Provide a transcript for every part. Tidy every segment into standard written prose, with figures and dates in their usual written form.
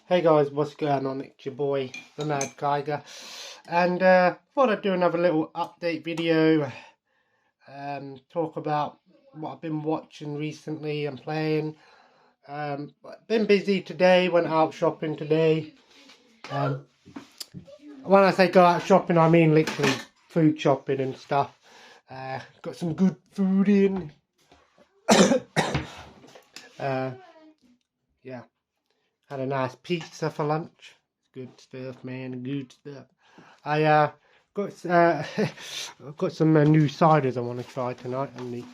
Hey guys, what's going on? It's your boy, the Mad Geiger, and thought I'd do another little update video, talk about what I've been watching recently and playing. Been busy today, went out shopping today. When I say go out shopping, I mean literally food shopping and stuff. Got some good food in. Yeah. Had a nice pizza for lunch. Good stuff, man. Good stuff. I got some new ciders I want to try tonight, and the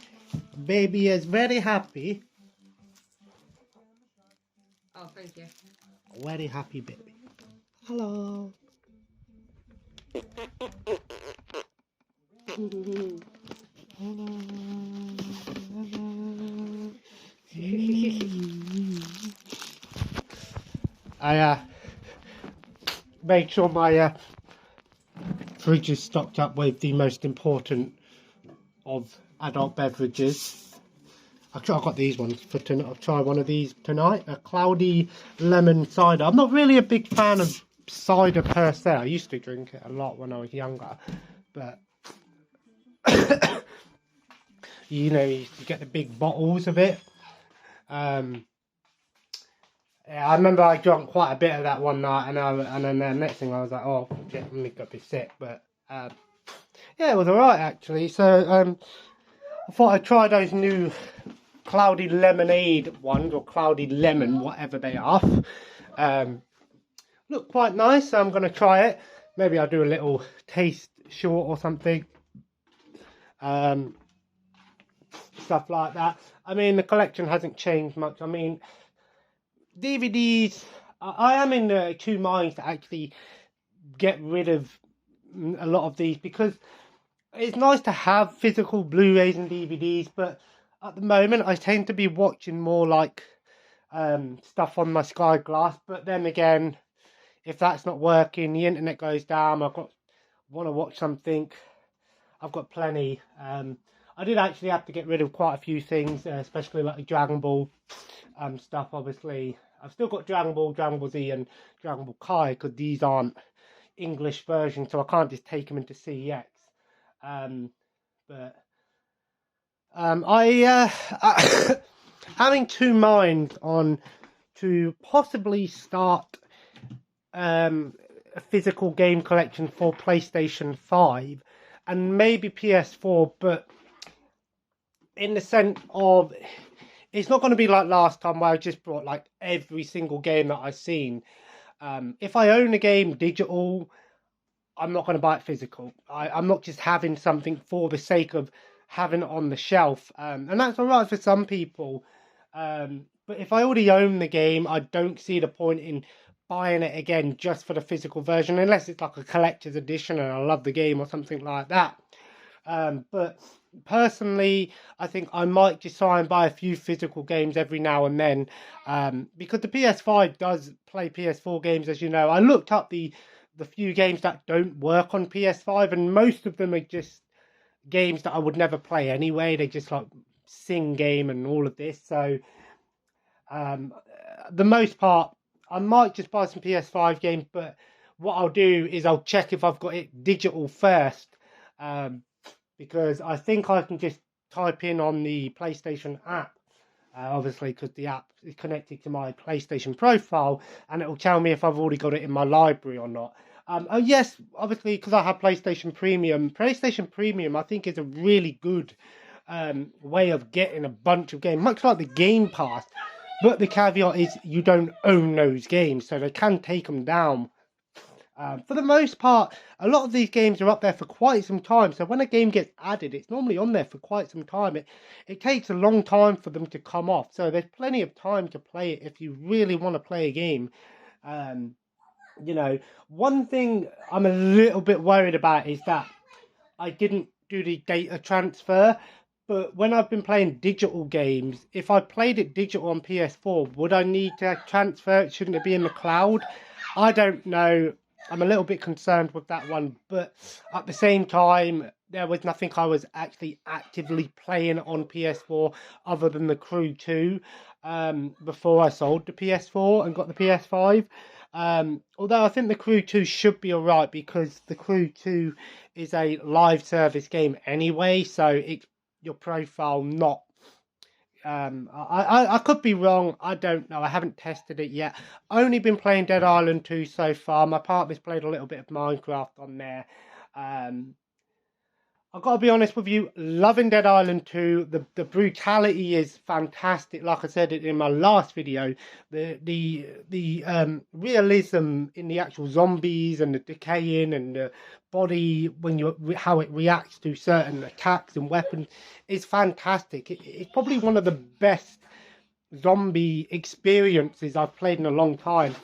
baby is very happy. Oh, thank you. Very happy baby. Hello. I made sure my fridge is stocked up with the most important of adult beverages. I've got these ones for tonight. I'll try one of these tonight. A cloudy lemon cider. I'm not really a big fan of cider per se. I used to drink it a lot when I was younger, but you know, you used to get the big bottles of it. Yeah, I remember I drank quite a bit of that one night, and then the next thing I was like, oh shit, I'm gonna be sick. But yeah, it was alright actually. So I thought I'd try those new cloudy lemonade ones, or cloudy lemon, whatever they are. Look quite nice, so I'm gonna try it. Maybe I'll do a little taste short or something. Stuff like that. I mean, the collection hasn't changed much. I mean, DVDs, I am in two minds to actually get rid of a lot of these, because it's nice to have physical Blu-rays and DVDs, but at the moment I tend to be watching more like stuff on my Sky Glass. But then again, if that's not working, the internet goes down, want to watch something, I've got plenty. I did actually have to get rid of quite a few things, especially like the Dragon Ball stuff. Obviously, I've still got Dragon Ball Z, and Dragon Ball Kai, because these aren't English versions, so I can't just take them into CEX. But I having two minds on to possibly start a physical game collection for PlayStation 5 and maybe PS4, but in the sense of, it's not going to be like last time where I just brought like every single game that I've seen. If I own a game digital, I'm not going to buy it physical. I'm not just having something for the sake of having it on the shelf. And that's all right for some people. But if I already own the game, I don't see the point in buying it again just for the physical version, unless it's like a collector's edition and I love the game or something like that. But personally, I think I might just try and buy a few physical games every now and then, because the PS5 does play PS4 games, as you know. I looked up the few games that don't work on PS5, and most of them are just games that I would never play anyway. They just like sing game and all of this. So the most part, I might just buy some PS5 games, but what I'll do is I'll check if I've got it digital first, because I think I can just type in on the PlayStation app, obviously because the app is connected to my PlayStation profile, and it will tell me if I've already got it in my library or not. Oh yes, obviously, because I have PlayStation Premium. PlayStation Premium, I think, is a really good way of getting a bunch of games, much like the Game Pass. But the caveat is you don't own those games, so they can take them down. For the most part, a lot of these games are up there for quite some time. So when a game gets added, it's normally on there for quite some time. It takes a long time for them to come off. So there's plenty of time to play it if you really want to play a game. You know, one thing I'm a little bit worried about is that I didn't do the data transfer. But when I've been playing digital games, if I played it digital on PS4, would I need to transfer it? Shouldn't it be in the cloud? I don't know. I'm a little bit concerned with that one, but at the same time, there was nothing I was actually actively playing on PS4 other than The Crew 2. before I sold the PS4 and got the PS5. Although I think the Crew 2 should be alright because the Crew 2 is a live service game anyway, so it's your profile not. I could be wrong. I don't know. I haven't tested it yet. Only been playing Dead Island 2 so far. My partner's played a little bit of Minecraft on there. I've got to be honest with you, loving Dead Island 2. The brutality is fantastic. Like I said in my last video, the realism in the actual zombies and the decaying and the body how it reacts to certain attacks and weapons is fantastic. It's probably one of the best zombie experiences I've played in a long time.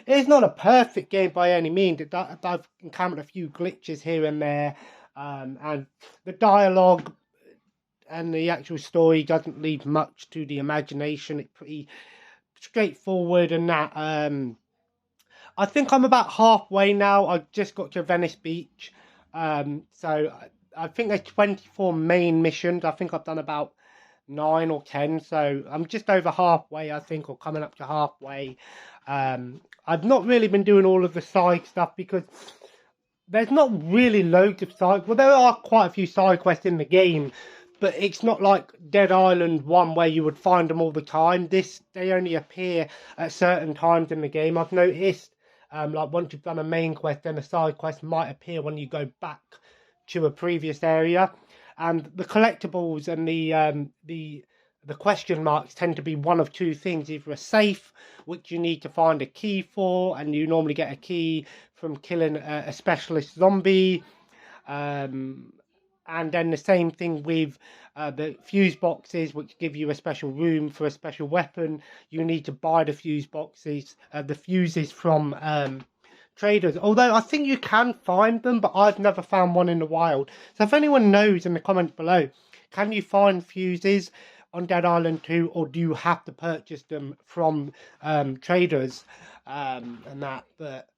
It's not a perfect game by any means. I've encountered a few glitches here and there. And the dialogue and the actual story doesn't leave much to the imagination. It's pretty straightforward and that. I think I'm about halfway now. I just got to Venice Beach. So I think there's 24 main missions. I think I've done about 9 or 10. So I'm just over halfway, I think, or coming up to halfway. I've not really been doing all of the side stuff because there's not really loads of side. Well, there are quite a few side quests in the game, but it's not like Dead Island 1 where you would find them all the time. They only appear at certain times in the game. I've noticed, like once you've done a main quest, then a side quest might appear when you go back to a previous area. And the collectibles and the question marks tend to be one of two things: either a safe, which you need to find a key for, and you normally get a key from killing a specialist zombie, and then the same thing with the fuse boxes, which give you a special room for a special weapon. You need to buy the fuse boxes, the fuses from traders, although I think you can find them, but I've never found one in the wild. So if anyone knows, in the comments below, can you find fuses on Dead Island 2, or do you have to purchase them from traders and that? But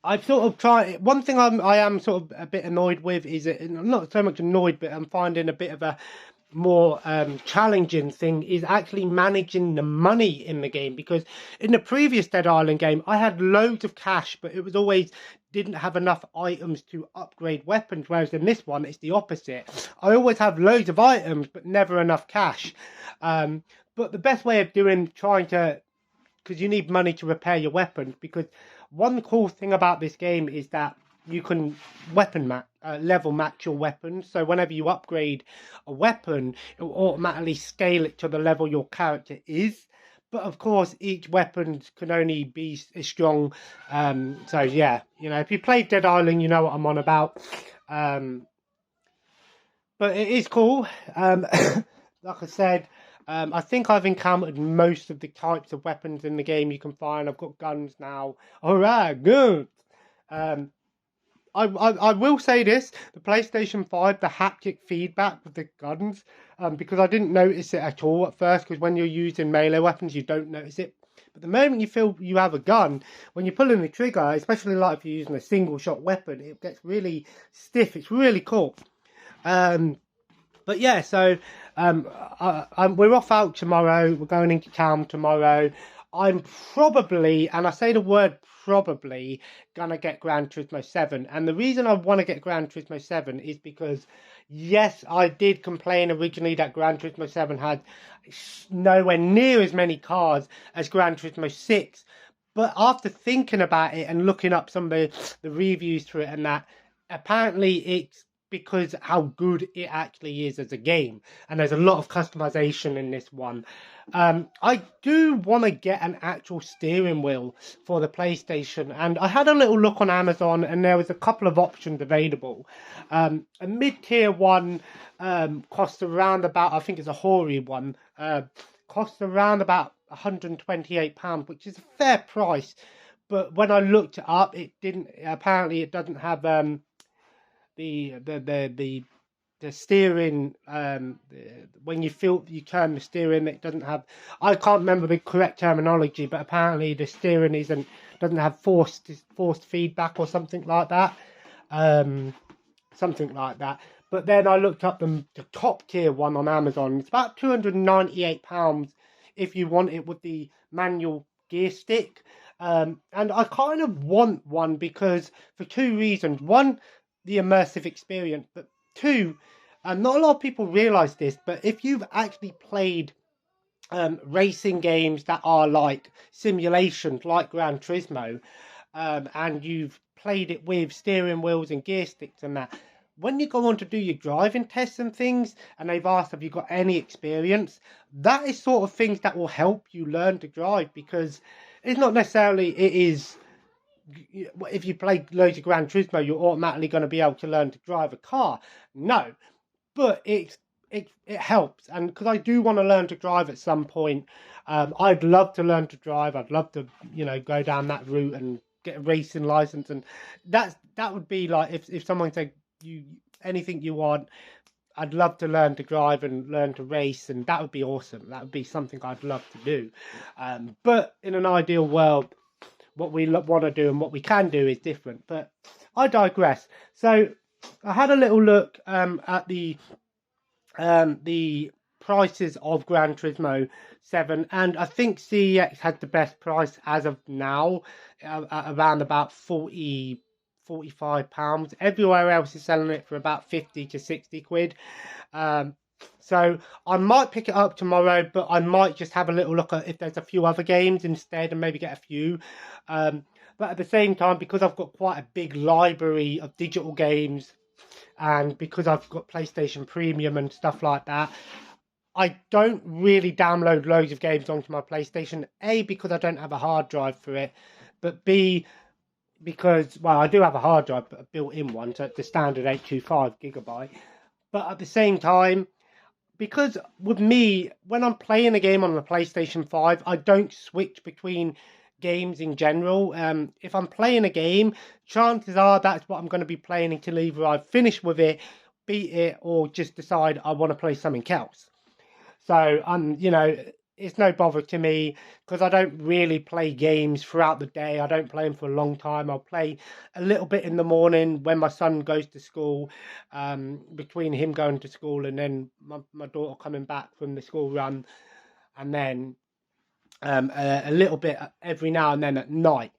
I've sort of tried. One thing I am sort of a bit annoyed with is that, not so much annoyed, but I'm finding a bit of a more challenging thing is actually managing the money in the game, because in the previous Dead Island game I had loads of cash, but it was always didn't have enough items to upgrade weapons, whereas in this one it's the opposite. I always have loads of items but never enough cash. But the best way of trying to, because you need money to repair your weapons, because one cool thing about this game is that you can level match your weapons. So whenever you upgrade a weapon, it will automatically scale it to the level your character is. But of course, each weapon can only be as strong. So yeah, if you played Dead Island, you know what I'm on about. But it is cool. Like I said, I think I've encountered most of the types of weapons in the game you can find. I've got guns now. Alright, good. I will say this, the PlayStation 5, the haptic feedback with the guns, because I didn't notice it at all at first, because when you're using melee weapons, you don't notice it. But the moment you feel you have a gun, when you're pulling the trigger, especially like if you're using a single shot weapon, it gets really stiff. It's really cool. But yeah, so we're off out tomorrow. We're going into town tomorrow. I'm probably, and I say the word probably, gonna get Gran Turismo 7. And the reason I want to get Gran Turismo 7 is because, yes, I did complain originally that Gran Turismo 7 had nowhere near as many cars as Gran Turismo 6. But after thinking about it and looking up some of the reviews for it and that, apparently it's because how good it actually is as a game, and there's a lot of customization in this one. I do want to get an actual steering wheel for the PlayStation, and I had a little look on Amazon and there was a couple of options available. A mid-tier one costs around about, I think it's a Hori one, costs around about £128, which is a fair price, but when I looked it up, apparently it doesn't have the steering, when you turn the steering, it doesn't have, I can't remember the correct terminology, but apparently the steering doesn't have forced feedback or something like that. But then I looked up the top tier one on Amazon. It's about £298 if you want it with the manual gear stick. And I kind of want one because for two reasons. One, the immersive experience, but two, not a lot of people realize this, but if you've actually played racing games that are like simulations, like Gran Turismo, and you've played it with steering wheels and gear sticks and that, when you go on to do your driving tests and things, and they've asked, have you got any experience? That is sort of things that will help you learn to drive, because it's not necessarily, it is, if you play loads of Gran Turismo, you're automatically going to be able to learn to drive a car. No, but it helps, and because I do want to learn to drive at some point. I'd love to learn to drive. I'd love to, go down that route and get a racing license, and that would be like if someone said anything you want, I'd love to learn to drive and learn to race, and that would be awesome. That would be something I'd love to do. But in an ideal world, what we want to do and what we can do is different. But I digress. So I had a little look at the prices of Gran Turismo 7, and I think CEX has the best price as of now, at around about £45. Everywhere else is selling it for about 50 to 60 quid. So I might pick it up tomorrow, but I might just have a little look at if there's a few other games instead and maybe get a few. But at the same time, because I've got quite a big library of digital games, and because I've got PlayStation Premium and stuff like that, I don't really download loads of games onto my PlayStation. A, because I don't have a hard drive for it, but B, because, well, I do have a hard drive, but a built-in one, so it's the standard 825 gigabyte. But at the same time, because with me, when I'm playing a game on the PlayStation 5, I don't switch between games in general. If I'm playing a game, chances are that's what I'm going to be playing until either I've finished with it, beat it, or just decide I want to play something else. So it's no bother to me, because I don't really play games throughout the day. I don't play them for a long time. I'll play a little bit in the morning when my son goes to school, between him going to school and then my daughter coming back from the school run, and then a little bit every now and then at night.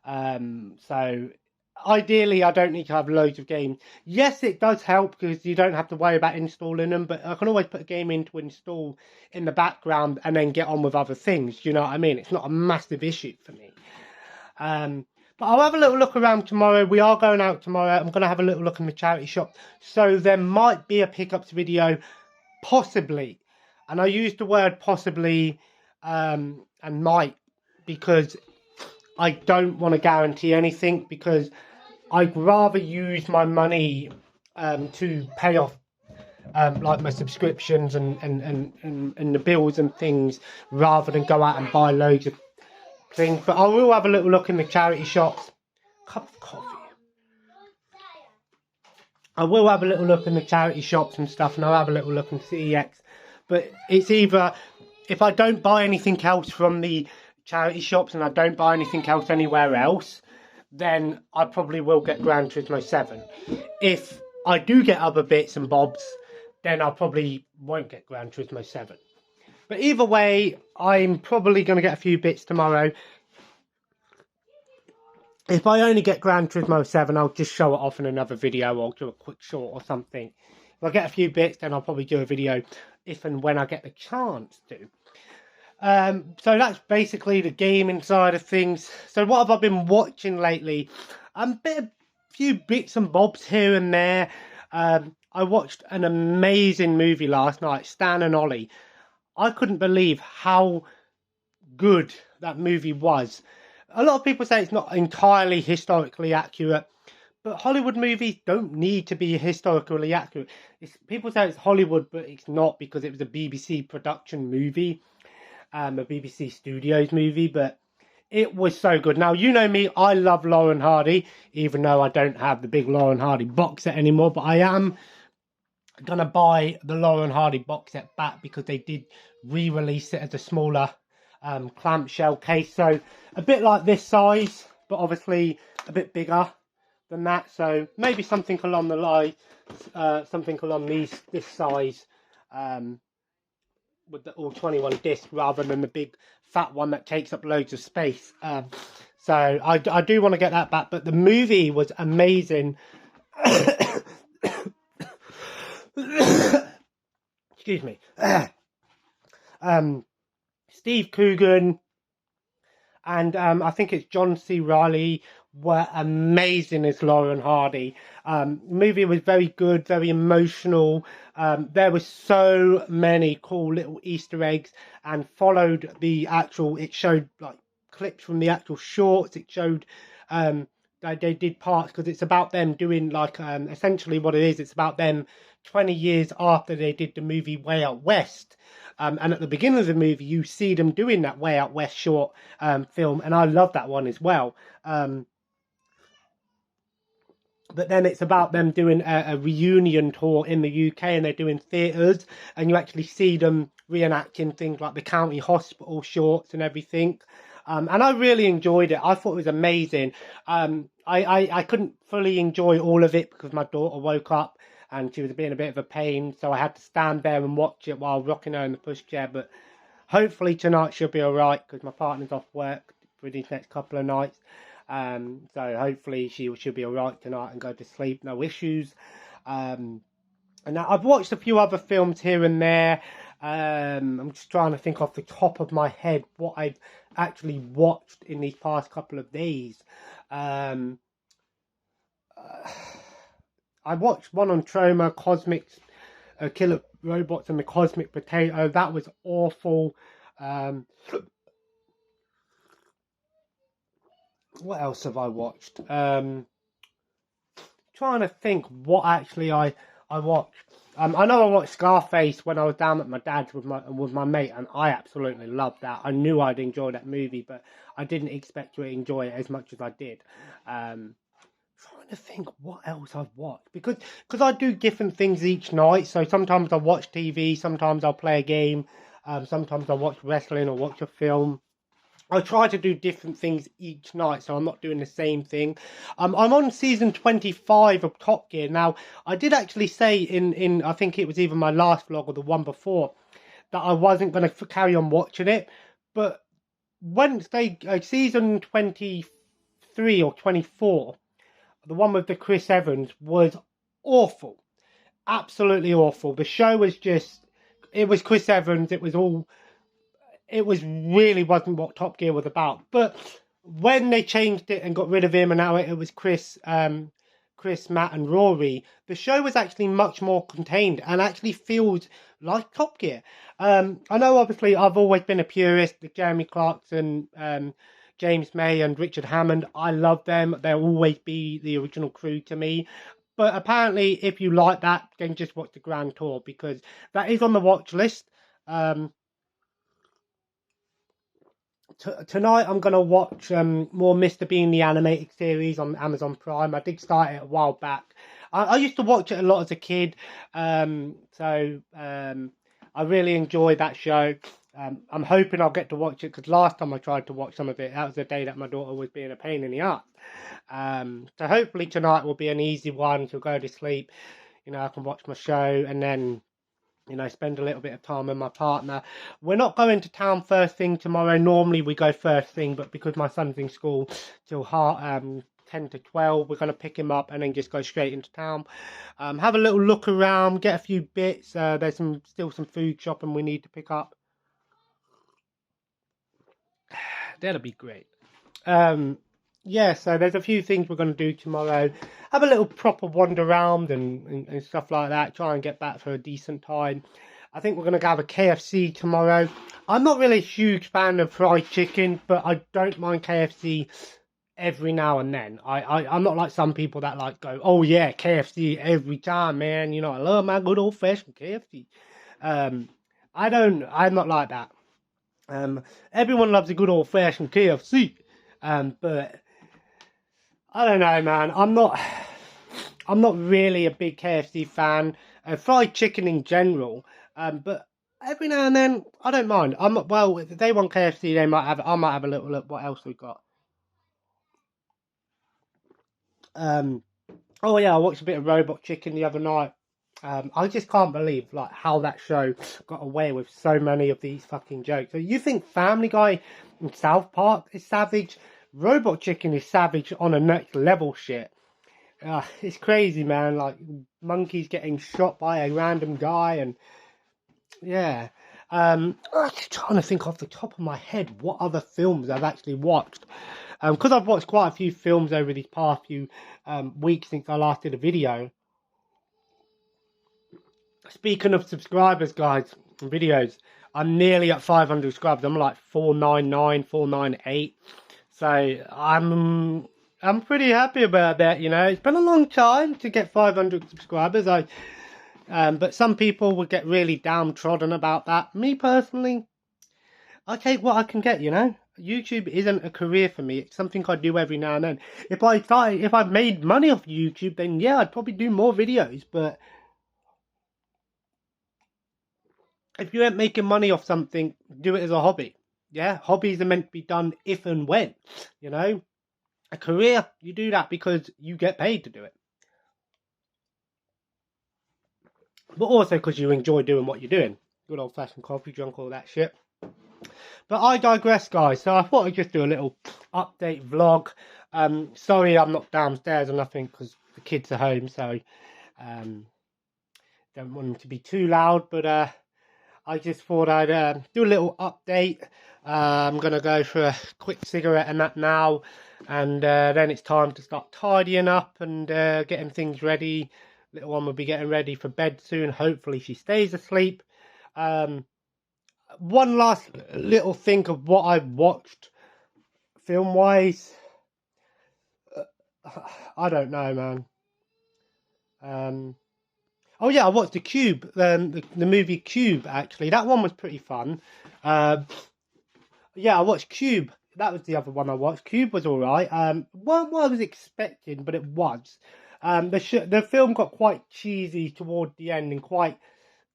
So ideally, I don't need to have loads of games. Yes, it does help because you don't have to worry about installing them, but I can always put a game in to install in the background and then get on with other things. You know what I mean? It's not a massive issue for me. But I'll have a little look around tomorrow. We are going out tomorrow. I'm going to have a little look in the charity shop. So there might be a pickups video, possibly. And I use the word possibly and might, because I don't want to guarantee anything, because I'd rather use my money to pay off like my subscriptions and the bills and things, rather than go out and buy loads of things. But I will have a little look in the charity shops. Cup of coffee. I will have a little look in the charity shops and stuff, and I'll have a little look in CEX. But it's either, if I don't buy anything else from the charity shops and I don't buy anything else anywhere else, then I probably will get Gran Turismo 7. If I do get other bits and bobs, then I probably won't get Gran Turismo 7. But either way, I'm probably going to get a few bits tomorrow. If I only get Gran Turismo 7, I'll just show it off in another video, or do a quick short or something. If I get a few bits, then I'll probably do a video if and when I get the chance to. So that's basically the gaming side of things. So what have I been watching lately? A few bits and bobs here and there. I watched an amazing movie last night, Stan and Ollie. I couldn't believe how good that movie was. A lot of people say it's not entirely historically accurate, but Hollywood movies don't need to be historically accurate. People say it's Hollywood, but it's not, because it was a BBC production movie, a BBC Studios movie, but it was so good. Now, you know me, I love Lauren Hardy, even though I don't have the big Lauren Hardy box set anymore, but I am going to buy the Lauren Hardy box set back, because they did re-release it as a smaller clamshell case. So a bit like this size, but obviously a bit bigger than that. So maybe something along the line, something along this size, with the all 21 disc rather than the big fat one that takes up loads of space. So I do want to get that back, but the movie was amazing. Excuse me. Steve Coogan and I think it's John C. Reilly were amazing as Laurel and Hardy. The movie was very good, very emotional. There were so many cool little Easter eggs, and followed the actual. It showed like clips from the actual shorts. It showed they did parts because it's about them doing like essentially what it is. It's about them 20 years after they did the movie Way Out West. And at the beginning of the movie, you see them doing that Way Out West short film, and I love that one as well. But then it's about them doing a reunion tour in the UK, and they're doing theatres, and you actually see them reenacting things like the county hospital shorts and everything. And I really enjoyed it. I thought it was amazing. I couldn't fully enjoy all of it because my daughter woke up and she was being a bit of a pain, so I had to stand there and watch it while rocking her in the pushchair. But hopefully tonight she'll be alright because my partner's off work for these next couple of nights. So hopefully she'll be alright tonight and go to sleep, no issues. And now I've watched a few other films here and there. I'm just trying to think off the top of my head what I've actually watched in these past couple of days. I watched one on Troma, Cosmic Killer Robots and the Cosmic Potato. That was awful. What else have I watched? Trying to think what actually I watched. I know I watched Scarface when I was down at my dad's with my mate, and I absolutely loved that. I knew I'd enjoy that movie, but I didn't expect to enjoy it as much as I did. Trying to think what else I've watched, because I do different things each night. So sometimes I watch TV, sometimes I'll play a game, sometimes I watch wrestling or watch a film. I try to do different things each night, so I'm not doing the same thing. I'm on season 25 of Top Gear. Now, I did actually say in I think it was either my last vlog or the one before, that I wasn't going to carry on watching it. But once they, season 23 or 24, the one with the Chris Evans, was awful. Absolutely awful. The show was just, it was Chris Evans, it really wasn't what Top Gear was about. But when they changed it and got rid of him, and now it was Chris, Matt, and Rory, the show was actually much more contained and actually feels like Top Gear. I know, obviously, I've always been a purist. Jeremy Clarkson, James May, and Richard Hammond, I love them. They'll always be the original crew to me. But apparently, if you like that, then just watch the Grand Tour, because that is on the watch list. Tonight I'm going to watch more Mr. Bean the animated series on Amazon Prime. I did start it a while back. I used to watch it a lot as a kid, so I really enjoy that show. I'm hoping I'll get to watch it, because last time I tried to watch some of it, that was the day that my daughter was being a pain in the ass. So hopefully tonight will be an easy one. She'll go to sleep, I can watch my show, and then spend a little bit of time with my partner. We're not going to town first thing tomorrow. Normally we go first thing, but because my son's in school till 10 to 12, we're going to pick him up and then just go straight into town. Have a little look around, get a few bits. There's still some food shopping we need to pick up. That'll be great. Yeah, so there's a few things we're going to do tomorrow. Have a little proper wander around and stuff like that. Try and get back for a decent time. I think we're going to have a KFC tomorrow. I'm not really a huge fan of fried chicken, but I don't mind KFC every now and then. I'm not like some people that like go, oh yeah, KFC every time, man. I love my good old fashioned KFC. I'm not like that. Everyone loves a good old fashioned KFC. But I don't know, man. I'm not really a big KFC fan. Fried chicken in general. But every now and then, I don't mind. If they want KFC, I might have a little look what else we got. Oh yeah, I watched a bit of Robot Chicken the other night. I just can't believe like how that show got away with so many of these fucking jokes. So you think Family Guy and South Park is savage? Robot Chicken is savage on a next level shit. It's crazy, man. Like monkeys getting shot by a random guy, and yeah. I'm just trying to think off the top of my head what other films I've actually watched. Because I've watched quite a few films over these past few weeks since I last did a video. Speaking of subscribers, guys, and videos, I'm nearly at 500 subscribers. I'm like 499, 498. So I'm pretty happy about that. You know, it's been a long time to get 500 subscribers. But some people would get really downtrodden about that. Me personally, I take what I can get. You know, YouTube isn't a career for me. It's something I do every now and then. If I made money off YouTube, then yeah, I'd probably do more videos. But if you ain't making money off something, do it as a hobby. Yeah, hobbies are meant to be done if and when. You know, a career, you do that because you get paid to do it. But also because you enjoy doing what you're doing. Good old fashioned coffee, drunk, all that shit. But I digress, guys. So I thought I'd just do a little update vlog. Sorry I'm not downstairs or nothing because the kids are home. So don't want them to be too loud. But I just thought I'd do a little update. I'm going to go for a quick cigarette and that now. And then it's time to start tidying up and getting things ready. Little one will be getting ready for bed soon. Hopefully she stays asleep. One last little thing of what I've watched film-wise. I don't know, man. Oh yeah, I watched The Cube, the movie Cube, actually. That one was pretty fun. Yeah, I watched Cube. That was the other one I watched. Cube was alright. What I was expecting, but it was. The film got quite cheesy toward the end and quite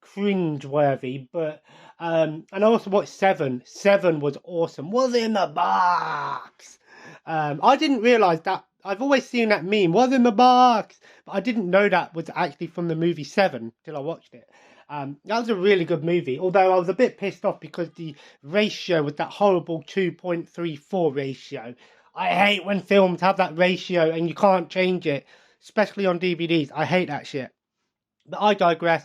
cringe-worthy, but and I also watched Seven. Seven was awesome. Was in the box. I didn't realise that. I've always seen that meme, was in the box, but I didn't know that was actually from the movie Seven till I watched it. That was a really good movie, although I was a bit pissed off because the ratio was that horrible 2.34 ratio. I hate when films have that ratio and you can't change it, especially on DVDs. I hate that shit. But I digress.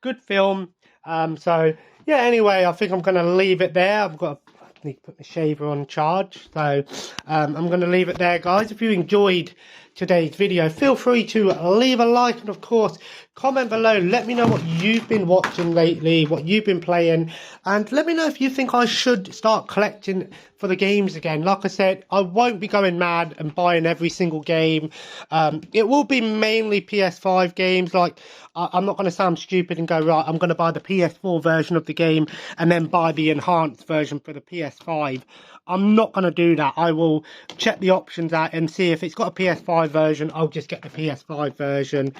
Good film. So, yeah, anyway, I think I'm going to leave it there. I need to put my shaver on charge. So, I'm going to leave it there, guys. If you enjoyed today's video, feel free to leave a like and, of course, comment below. Let me know what you've been watching lately, what you've been playing, and let me know if you think I should start collecting for the games again. Like I said, I won't be going mad and buying every single game. It will be mainly PS5 games. Like, I'm not going to sound stupid and go, right, I'm going to buy the PS4 version of the game and then buy the enhanced version for the PS5. I'm not going to do that. I will check the options out and see if it's got a PS5 version. I'll just get the PS5 version.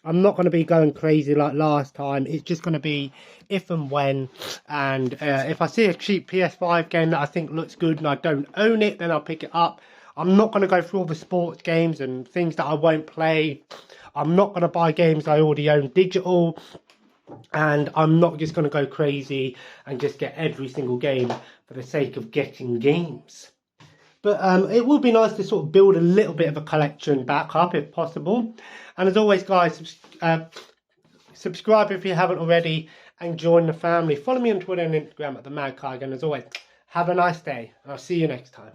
I'm not going to be going crazy like last time. It's just going to be if and when. And if I see a cheap PS5 game that I think looks good and I don't own it, then I'll pick it up. I'm not going to go through all the sports games and things that I won't play. I'm not going to buy games I already own digital. And I'm not just going to go crazy and just get every single game for the sake of getting games. But it would be nice to sort of build a little bit of a collection back up if possible. And as always, guys, subscribe if you haven't already and join the family. Follow me on Twitter and Instagram at the Mad Kai. And as always, have a nice day. I'll see you next time.